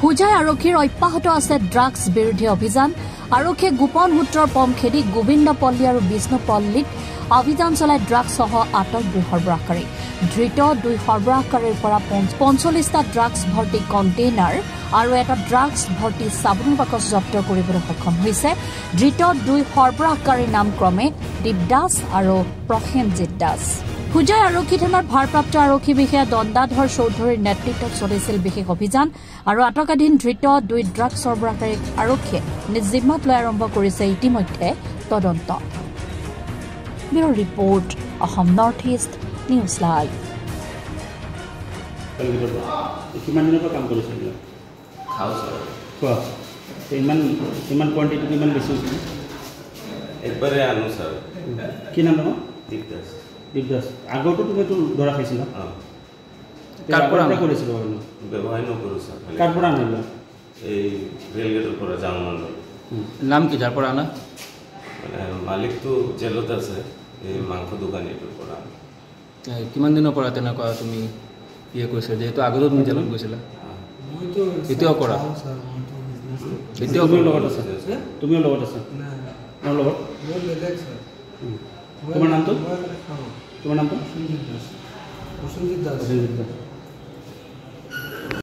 হোজাই আৰক্ষীৰ অব্যাহত আছে ড্ৰাগছ বিৰোধী অভিযান আৰক্ষীয়ে গোপন সূত্ৰৰ পম খেদি গোবিন্দপল্লী আৰু বিষ্ণুপল্লীত অভিযান চলাই ড্ৰাগছসহ আটক 2 সৰবৰাহকাৰী ধৃত 2 সৰবৰাহকাৰীৰ পৰা 45টা ড্ৰাগছ ভৰ্তি কণ্টেইনাৰ আৰু এটা ড্ৰাগছ ভৰ্তি চাবোনৰ বাকচ জব্দ কৰিবলৈ সক্ষম হৈছে ধৃত 2 সৰবৰাহকাৰীৰ নাম ক্ৰমে দীপ দাস আৰু প্ৰসেনজিৎ দাস হোজাই আৰক্ষী থানাৰ ভাৰপ্ৰাপ্ত আৰক্ষী বিষয়া দণ্ডাধৰ চৌধুৰীৰ নেতৃত্বত চলিছিল বিশেষ অভিযান আৰু আটকাধীন ধৃত 2 ড্ৰাগছ সৰবৰাহকাৰীক আৰক্ষীয়ে নিজ জিম্মাত লৈ আৰম্ভ কৰিছে ইতিমধ্যে তদন্ত bureau report Assam north east news live কিমান দিনৰ পৰা কাম কৰিছিল খাওঁ ছাৰ কোৱা ইমান কোৱান্টিটি কিমান বেছি হৈছিল একবাৰে আনো ছাৰ কি নাম তোমাৰ দীপ দাস দীপ দাস আগতো তুমিতো ধৰা খাইছিলা অঁ কাৰ পৰা কৰিছিলো ব্যৱসায় নকৰোঁ ছাৰ কাৰ পৰা আনিলা এই ৰেলগেটৰ পৰা যাওঁ মণ্ডল নাম কি যাৰ পৰা আনা মানে মালিকটো জেলত আছে এই মাংস দোকানীটোৰ পৰা কিমান দিনৰ পৰা তেনেকুৱা তুমি কৰিছা যিহেতু আগতো তুমি জেলত গৈছিলা এতিয়াও কৰা এতিয়াও লগত আছে তুমিও লগত আছে মোৰ লগত তোমাৰ নামটো